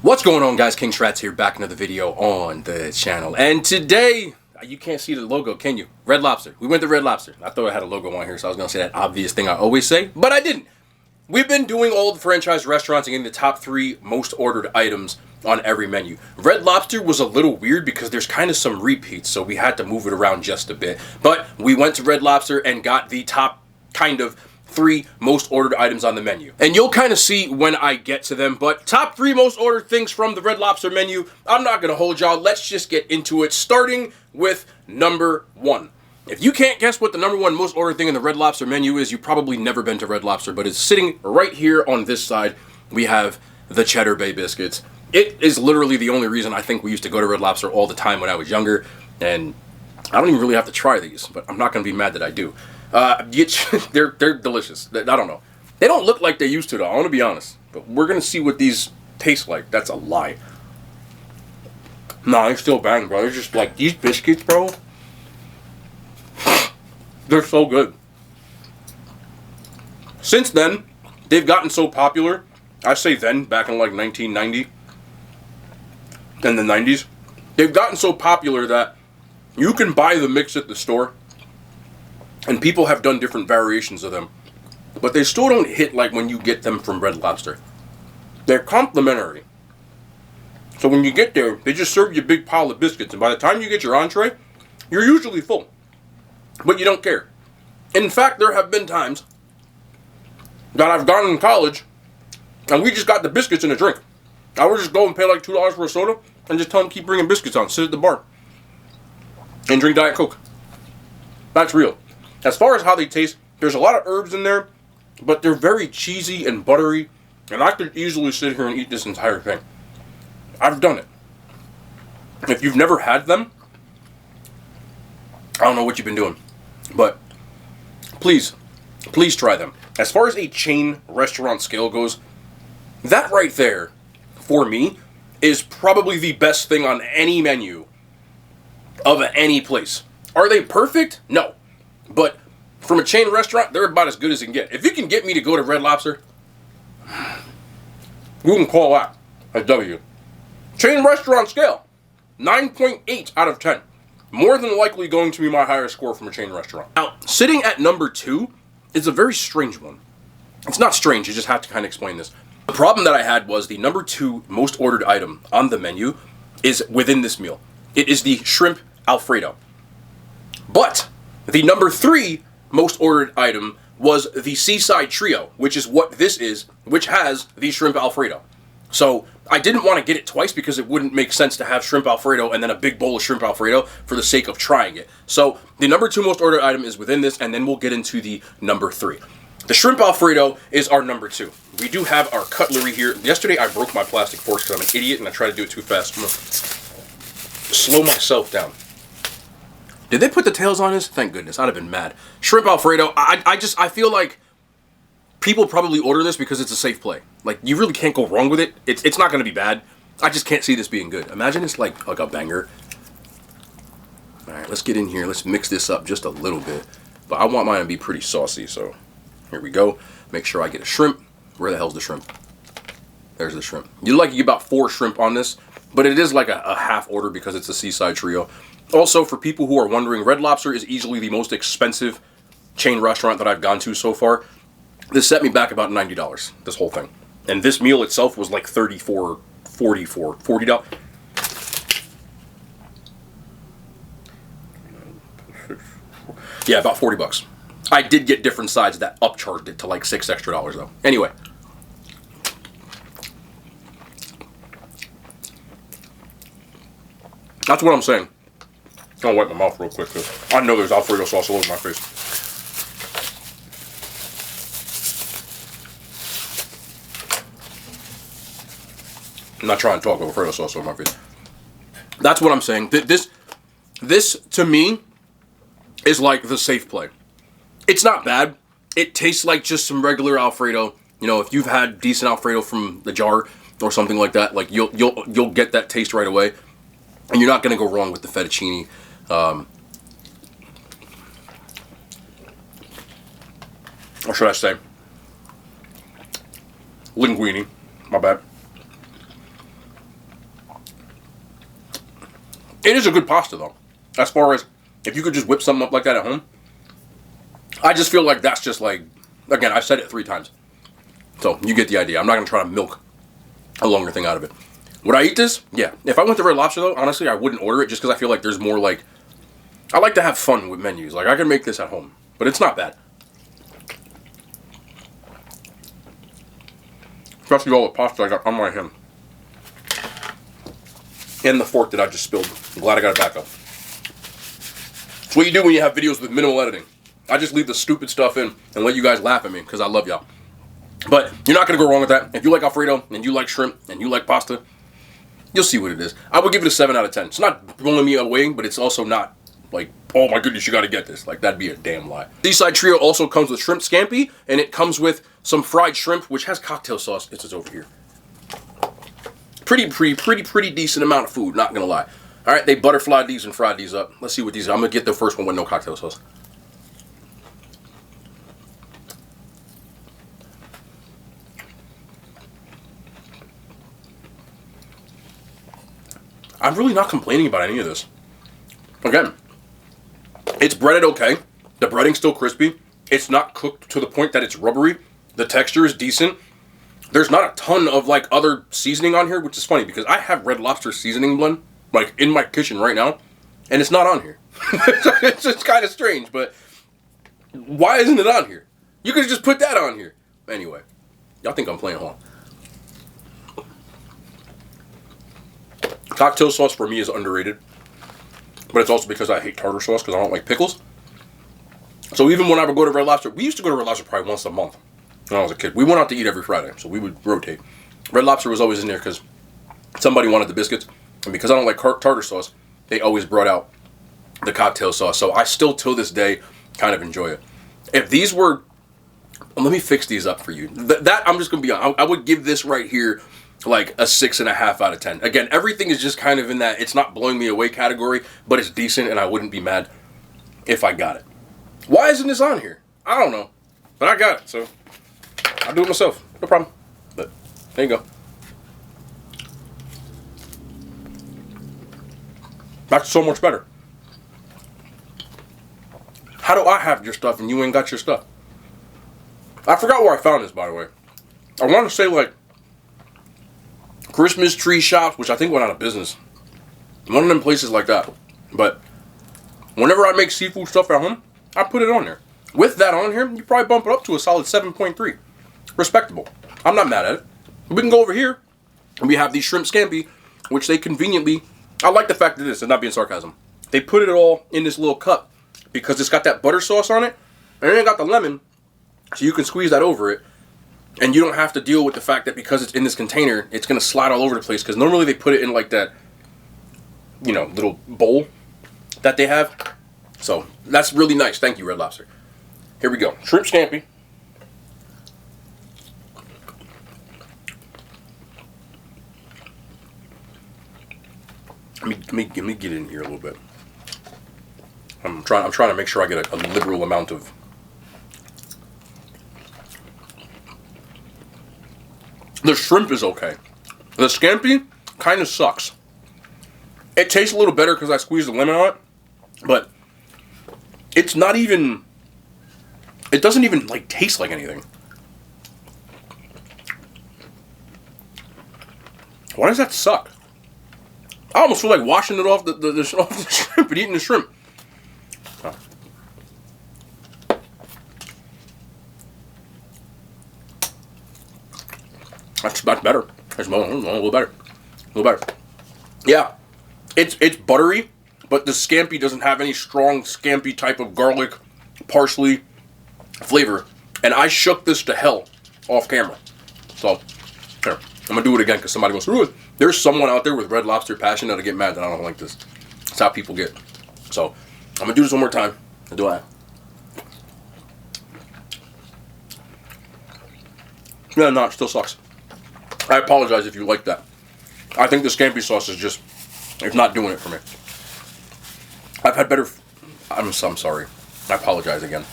What's going on, guys? King Shrats here, back another video on the channel. And today, you can't see the logo, can you? Red Lobster. We went to Red Lobster. I thought I had a logo on here, so I was going to say that obvious thing I always say, but I didn't. We've been doing all the franchise restaurants and getting the top 3 most ordered items on every menu. Red Lobster was a little weird because there's kind of some repeats, so we had to move it around just a bit. But we went to Red Lobster and got the top kind of 3 most ordered items on the menu. And you'll kind of see when I get to them, but top 3 most ordered things from the Red Lobster menu, I'm not going to hold y'all. Let's just get into it, starting with number 1. If you can't guess what the number 1 most ordered thing in the Red Lobster menu is, you've probably never been to Red Lobster, but it's sitting right here on this side. We have the Cheddar Bay Biscuits. It is literally the only reason I think we used to go to Red Lobster all the time when I was younger, and I don't even really have to try these, but I'm not going to be mad that I do. They're delicious. I don't know. They don't look like they used to, though. I want to be honest. But we're going to see what these taste like. That's a lie. Nah, they still bang, bro. They're just like, these biscuits, bro. They're so good. Since then, they've gotten so popular. I say then, back in like 1990. In the 90s. They've gotten so popular that you can buy the mix at the store. And people have done different variations of them. But they still don't hit like when you get them from Red Lobster. They're complimentary. So when you get there, they just serve you a big pile of biscuits. And by the time you get your entree, you're usually full. But you don't care. In fact, there have been times that I've gone in college and we just got the biscuits and a drink. I would just go and pay like $2 for a soda and just tell them keep bringing biscuits on. Sit at the bar and drink Diet Coke. That's real. As far as how they taste, there's a lot of herbs in there, but they're very cheesy and buttery, and I could easily sit here and eat this entire thing. I've done it. If you've never had them, I don't know what you've been doing, but please try them. As far as a chain restaurant scale goes, that right there, for me, is probably the best thing on any menu of any place. Are they perfect? No. But from a chain restaurant, they're about as good as it can get. If you can get me to go to Red Lobster, you can call that a W. Chain restaurant scale, 9.8 out of 10. More than likely going to be my highest score from a chain restaurant. Now, sitting at number 2 is a very strange one. It's not strange, you just have to kind of explain this. The problem that I had was the number 2 most ordered item on the menu is within this meal. It is the shrimp Alfredo. But the number 3 most ordered item was the Seaside Trio, which is what this is, which has the shrimp Alfredo. So I didn't want to get it twice because it wouldn't make sense to have shrimp Alfredo and then a big bowl of shrimp Alfredo for the sake of trying it. So the number 2 most ordered item is within this, and then we'll get into the number 3. The shrimp Alfredo is our number 2. We do have our cutlery here. Yesterday I broke my plastic forks because I'm an idiot and I tried to do it too fast. I'm gonna slow myself down. Did they put the tails on this? Thank goodness. I'd have been mad. Shrimp Alfredo. I feel like people probably order this because it's a safe play. Like, you really can't go wrong with it. It's not going to be bad. I just can't see this being good. Imagine it's like a banger. All right, let's get in here. Let's mix this up just a little bit. But I want mine to be pretty saucy, so here we go. Make sure I get a shrimp. Where the hell's the shrimp? There's the shrimp. You get about 4 shrimp on this, but it is like a half order because it's a Seaside Trio. Also, for people who are wondering, Red Lobster is easily the most expensive chain restaurant that I've gone to so far. This set me back about $90, this whole thing. And this meal itself was like $40. Yeah, about $40. I did get different sides that upcharged it to like $6 extra though. Anyway. That's what I'm saying. I'm gonna wipe my mouth real quick because I know there's Alfredo sauce all over my face. I'm not trying to talk Alfredo sauce over my face. That's what I'm saying. This to me is like the safe play. It's not bad. It tastes like just some regular Alfredo. You know, if you've had decent Alfredo from the jar or something like that, like you'll get that taste right away, and you're not gonna go wrong with the fettuccine. Or should I say linguine, my bad. It is a good pasta though. As far as if you could just whip something up like that at home, I just feel like that's just like, again, I've said it 3 times. So you get the idea. I'm not going to try to milk a longer thing out of it. Would I eat this? Yeah. If I went to Red Lobster though, honestly, I wouldn't order it just because I feel like there's more like, I like to have fun with menus. Like I can make this at home, but it's not bad. Especially all the pasta I got on my hand. And the fork that I just spilled. I'm glad I got it back up. It's what you do when you have videos with minimal editing. I just leave the stupid stuff in and let you guys laugh at me because I love y'all. But you're not going to go wrong with that. If you like Alfredo and you like shrimp and you like pasta, you'll see what it is. I would give it a 7 out of 10. It's not blowing me away, but it's also not like, oh my goodness, you got to get this. Like, that'd be a damn lie. Seaside Trio also comes with shrimp scampi, and it comes with some fried shrimp, which has cocktail sauce. It's just over here. Pretty decent amount of food, not going to lie. All right, they butterflied these and fried these up. Let's see what these are. I'm going to get the first one with no cocktail sauce. I'm really not complaining about any of this. Again, it's breaded okay. The breading's still crispy. It's not cooked to the point that it's rubbery. The texture is decent. There's not a ton of like other seasoning on here, which is funny because I have Red Lobster seasoning blend like in my kitchen right now, and it's not on here. It's just kind of strange, but why isn't it on here? You could just put that on here. Anyway, y'all think I'm playing along. Cocktail sauce for me is underrated, but it's also because I hate tartar sauce because I don't like pickles. So even when I would go to Red Lobster, we used to go to Red Lobster probably once a month when I was a kid. We went out to eat every Friday, so we would rotate. Red Lobster was always in there because somebody wanted the biscuits, and because I don't like tartar sauce, they always brought out the cocktail sauce. So I still, till this day, kind of enjoy it. If these were, let me fix these up for you. That I'm just gonna be honest. I would give this right here like a 6.5 out of 10. Again, everything is just kind of in that it's not blowing me away category, but it's decent, and I wouldn't be mad if I got it. Why isn't this on here? I don't know, but I got it, so I'll do it myself. No problem. But there you go. That's so much better. How do I have your stuff and you ain't got your stuff? I forgot where I found this, by the way. I want to say like Christmas tree shops, which I think went out of business. One of them places like that. But whenever I make seafood stuff at home, I put it on there. With that on here, you probably bump it up to a solid 7.3. Respectable. I'm not mad at it. We can go over here, and we have these shrimp scampi, which they conveniently, I like the fact that this is not being sarcasm. They put it all in this little cup because it's got that butter sauce on it, and then it got the lemon, so you can squeeze that over it. And you don't have to deal with the fact that because it's in this container, it's going to slide all over the place. Because normally they put it in like that, you know, little bowl that they have. So that's really nice. Thank you, Red Lobster. Here we go. Shrimp scampi. Let me get in here a little bit. I'm trying to make sure I get a liberal amount of. The shrimp is okay. The scampi kind of sucks. It tastes a little better because I squeezed the lemon on it, but it's not even, it doesn't even like taste like anything. Why does that suck? I almost feel like washing it off the shrimp and eating the shrimp. Oh. That's better. That's a little better. A little better. Yeah. It's buttery, but the scampi doesn't have any strong scampi type of garlic, parsley flavor. And I shook this to hell off camera. So, here. I'm going to do it again because somebody wants to do it. There's someone out there with Red Lobster passion that'll get mad that I don't like this. That's how people get. So, I'm going to do this one more time. Do I? Yeah, no, it still sucks. I apologize if you like that. I think the scampi sauce is just, it's not doing it for me. I've had better, I'm sorry. I apologize again.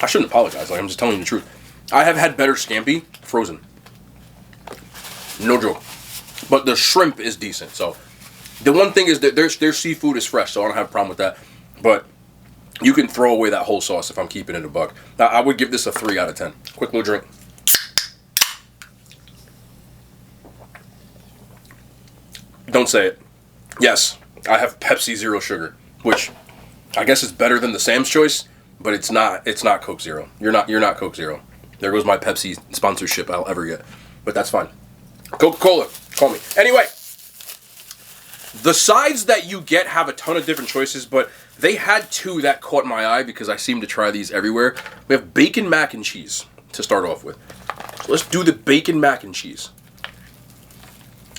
I shouldn't apologize, like I'm just telling you the truth. I have had better scampi frozen. No joke. But the shrimp is decent, so The one thing is that their seafood is fresh, so I don't have a problem with that. But you can throw away that whole sauce if I'm keeping it a buck. Now, I would give this a 3 out of 10. Quick little drink. Don't say it. Yes, I have Pepsi Zero Sugar, which I guess is better than the Sam's Choice, but it's not Coke Zero. You're not Coke Zero. There goes my Pepsi sponsorship I'll ever get. But that's fine. Coca-Cola, call me. Anyway, the sides that you get have a ton of different choices, but they had 2 that caught my eye because I seem to try these everywhere. We have bacon mac and cheese to start off with. So let's do the bacon mac and cheese.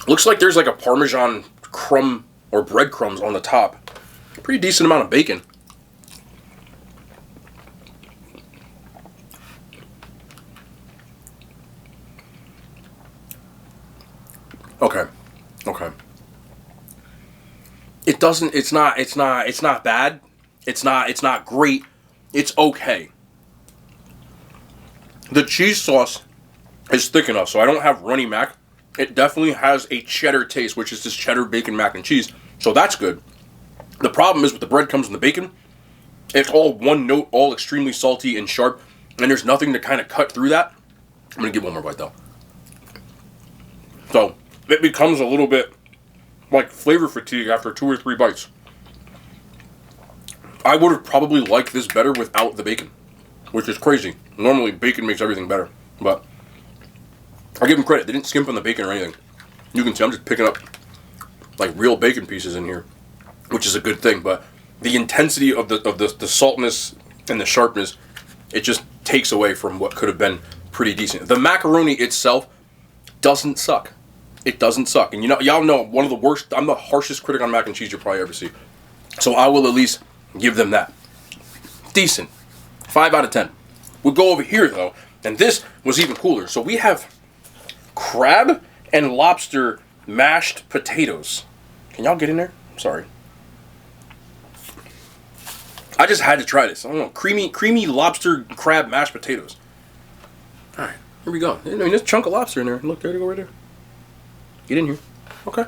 Looks like there's like a Parmesan crumb or breadcrumbs on the top. Pretty decent amount of bacon. Okay. It's not bad. It's not great. It's okay. The cheese sauce is thick enough, so I don't have runny mac. It definitely has a cheddar taste, which is this cheddar bacon mac and cheese. So that's good. The problem is with the breadcrumbs and the bacon, it's all one note, all extremely salty and sharp, and there's nothing to kind of cut through that. I'm going to give one more bite, though. So it becomes a little bit like flavor fatigue after 2 or 3 bites. I would have probably liked this better without the bacon, which is crazy. Normally, bacon makes everything better, but I give them credit. They didn't skimp on the bacon or anything. You can see I'm just picking up like real bacon pieces in here, which is a good thing. But the intensity of the saltness and the sharpness, it just takes away from what could have been pretty decent. The macaroni itself doesn't suck. It doesn't suck. And you know, y'all know one of the worst. I'm the harshest critic on mac and cheese you'll probably ever see. So I will at least give them that. Decent. 5 out of 10. We'll go over here though, and this was even cooler. So we have crab and lobster mashed potatoes. Can y'all get in there? I'm sorry. I just had to try this. I don't know. Creamy lobster crab mashed potatoes. Alright, here we go. I mean, there's a chunk of lobster in there. Look, there they go right there. Get in here. Okay.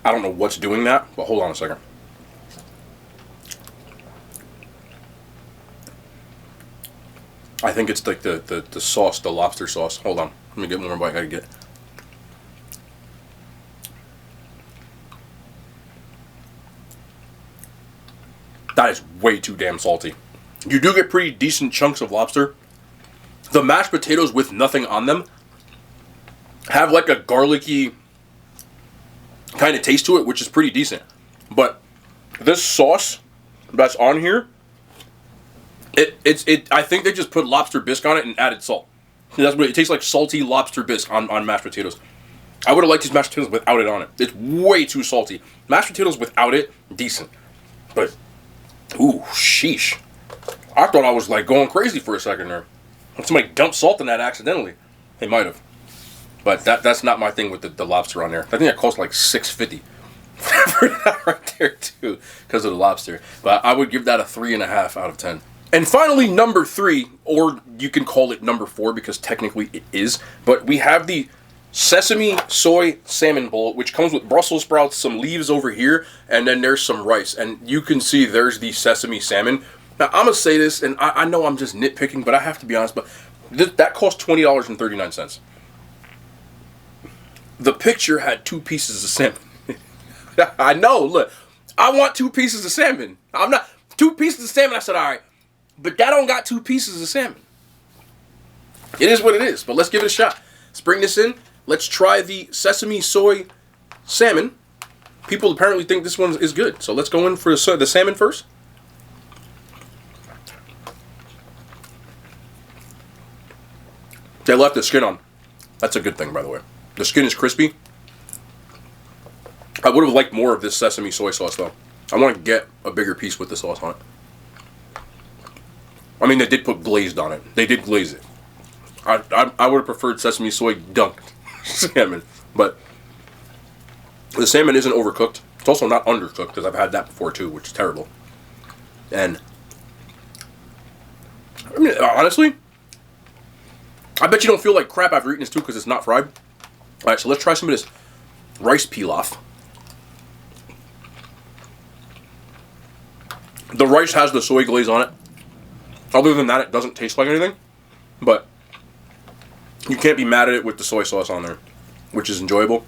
I don't know what's doing that, but hold on a second. I think it's like the sauce, the lobster sauce. Hold on. Let me get one more bite. I gotta get it. That is way too damn salty. You do get pretty decent chunks of lobster. The mashed potatoes with nothing on them have like a garlicky kind of taste to it, which is pretty decent. But this sauce that's on here, I think they just put lobster bisque on it and added salt. That's what it tastes like, salty lobster bisque on mashed potatoes. I would have liked these mashed potatoes without it on it. It's way too salty. Mashed potatoes without it, decent. But, ooh, sheesh. I thought I was like going crazy for a second there. Somebody dumped salt in that accidentally. They might have. But that's not my thing with the lobster on there. I think that cost like $6.50 for that right there too, because of the lobster. But I would give that a 3.5 out of 10. And finally, number 3, or you can call it number 4 because technically it is. But we have the Sesame Soy Salmon Bowl, which comes with Brussels sprouts, some leaves over here, and then there's some rice. And you can see there's the sesame salmon. Now, I'm going to say this, and I know I'm just nitpicking, but I have to be honest, but that cost $20.39. The picture had 2 pieces of salmon. I know, look, I want 2 pieces of salmon. I'm not, 2 pieces of salmon, I said, all right, but that don't got 2 pieces of salmon. It is what it is, but let's give it a shot. Let's bring this in. Let's try the Sesame Soy Salmon. People apparently think this one is good, so let's go in for the salmon first. They left the skin on. That's a good thing, by the way. The skin is crispy. I would have liked more of this sesame soy sauce, though. I want to get a bigger piece with the sauce on it. I mean, they did put glazed on it. They did glaze it. I would have preferred sesame soy dunked salmon. But the salmon isn't overcooked. It's also not undercooked, because I've had that before, too, which is terrible. And Honestly, I bet you don't feel like crap after eating this too because it's not fried. Alright, so let's try some of this rice pilaf. The rice has the soy glaze on it. Other than that, it doesn't taste like anything. But you can't be mad at it with the soy sauce on there, which is enjoyable.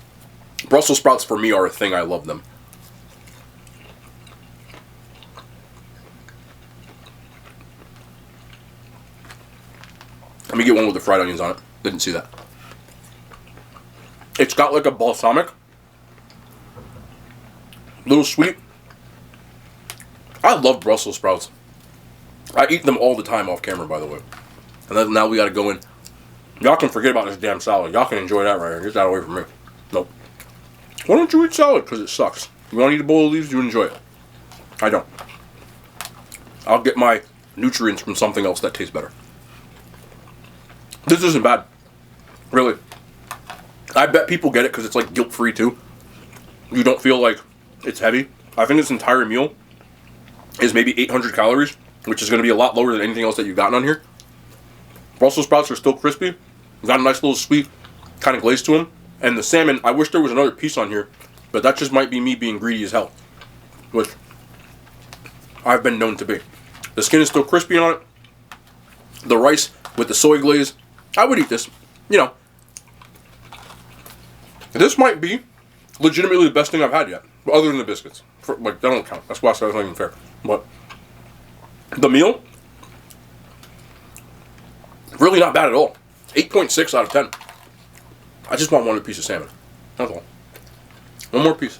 Brussels sprouts for me are a thing. I love them. Let me get one with the fried onions on it. Didn't see that. It's got like a balsamic. Little sweet. I love Brussels sprouts. I eat them all the time off camera, by the way. And then now we gotta go in. Y'all can forget about this damn salad. Y'all can enjoy that right here. Get that away from me. Nope. Why don't you eat salad? Because it sucks. You want to eat a bowl of these, you enjoy it. I don't. I'll get my nutrients from something else that tastes better. This isn't bad. Really. I bet people get it because it's like guilt-free too. You don't feel like it's heavy. I think this entire meal is maybe 800 calories, which is going to be a lot lower than anything else that you've gotten on here. Brussels sprouts are still crispy. Got a nice little sweet kind of glaze to them. And the salmon, I wish there was another piece on here, but that just might be me being greedy as hell, which I've been known to be. The skin is still crispy on it. The rice with the soy glaze, I would eat this. You know, this might be legitimately the best thing I've had yet, other than the biscuits. Like, that don't count. That's why I said it's not even fair. But the meal, really not bad at all. 8.6 out of 10. I just want one piece of salmon. That's all. One more piece.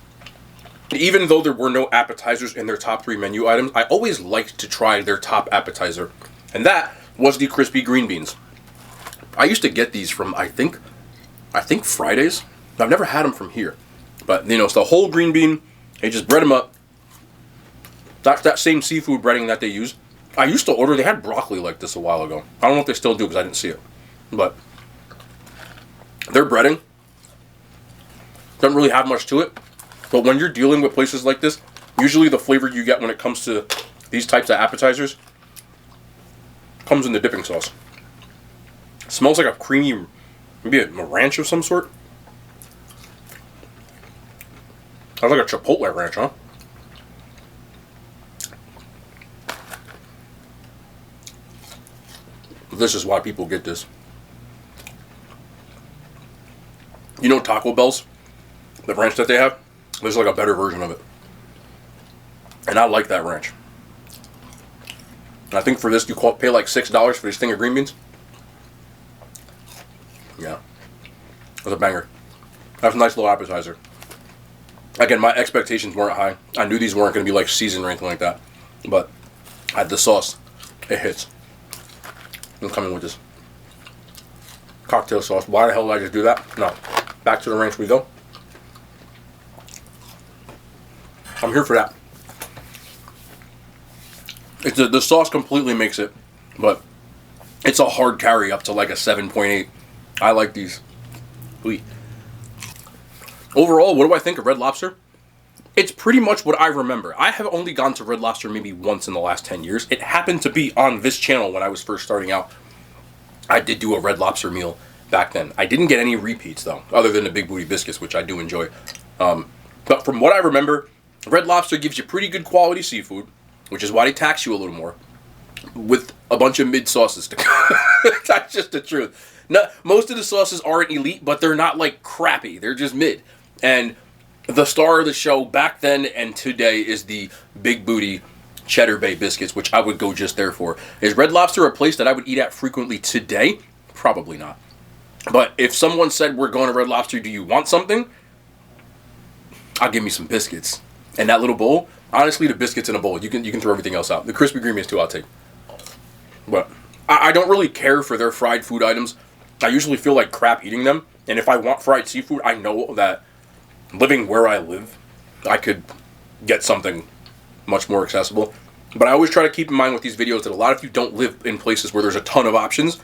Even though there were no appetizers in their top 3 menu items, I always liked to try their top appetizer. And that was the crispy green beans. I used to get these from, I think Fridays. I've never had them from here. But, you know, it's the whole green bean. They just bread them up. That's that same seafood breading that they use. I used to order, they had broccoli like this a while ago. I don't know if they still do because I didn't see it. But their breading doesn't really have much to it. But when you're dealing with places like this, usually the flavor you get when it comes to these types of appetizers comes in the dipping sauce. It smells like a creamy, maybe a ranch of some sort. Sounds like a Chipotle ranch, huh? This is why people get this. You know Taco Bell's? The ranch that they have? There's like a better version of it. And I like that ranch. And I think for this, you pay like $6 for this thing of green beans. Yeah. That's a banger. That's a nice little appetizer. Again, my expectations weren't high. I knew these weren't going to be like seasoned or anything like that. But I had the sauce. It hits. I'm coming with this cocktail sauce. Why the hell did I just do that? No. Back to the ranch we go. I'm here for that. The sauce completely makes it, but it's a hard carry up to like a 7.8. I like these. Ooh. Overall, what do I think of Red Lobster? It's pretty much what I remember. I have only gone to Red Lobster maybe once in the last 10 years. It happened to be on this channel when I was first starting out. I did do a Red Lobster meal back then. I didn't get any repeats though, other than the Big Booty Biscuits, which I do enjoy. But from what I remember, Red Lobster gives you pretty good quality seafood, which is why they tax you a little more, with a bunch of mid sauces to That's just the truth. No, most of the sauces aren't elite, but they're not like crappy. They're just mid. And the star of the show back then and today is the Big Booty Cheddar Bay Biscuits, which I would go just there for. Is Red Lobster a place that I would eat at frequently today? Probably not. But if someone said, we're going to Red Lobster, do you want something? I'll give me some biscuits. And that little bowl, honestly, the biscuits in a bowl, you can throw everything else out. The crispy green beans too, I'll take. But I don't really care for their fried food items. I usually feel like crap eating them. And if I want fried seafood, I know that living where I live, I could get something much more accessible. But I always try to keep in mind with these videos that a lot of you don't live in places where there's a ton of options.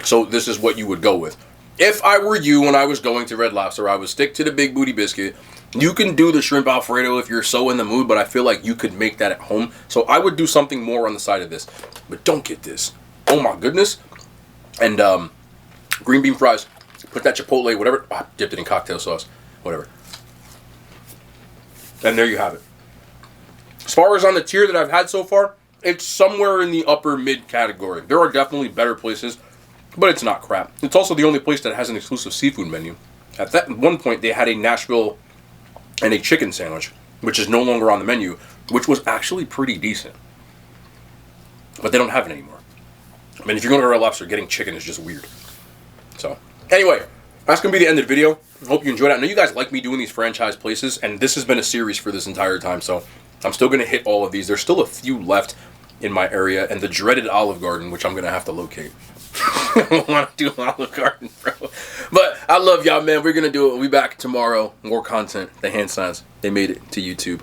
So this is what you would go with. If I were you when I was going to Red Lobster, I would stick to the Big Booty Biscuit. You can do the shrimp Alfredo if you're so in the mood, but I feel like you could make that at home. So I would do something more on the side of this. But don't get this. Oh my goodness. And green bean fries. Put that chipotle, whatever. Oh, dipped it in cocktail sauce. Whatever. And there you have it. As far as on the tier that I've had so far, it's somewhere in the upper mid category. There are definitely better places, but it's not crap. It's also the only place that has an exclusive seafood menu. At that one point, they had a Nashville and a chicken sandwich, which is no longer on the menu, which was actually pretty decent. But they don't have it anymore. I mean, if you're going to Red Lobster, getting chicken is just weird. So, anyway, that's going to be the end of the video. I hope you enjoyed it. I know you guys like me doing these franchise places, and this has been a series for this entire time, so I'm still going to hit all of these. There's still a few left in my area, and the dreaded Olive Garden, which I'm going to have to locate. I don't want to do Olive Garden, bro. But I love y'all, man. We're going to do it. We'll be back tomorrow. More content. The hand signs, they made it to YouTube.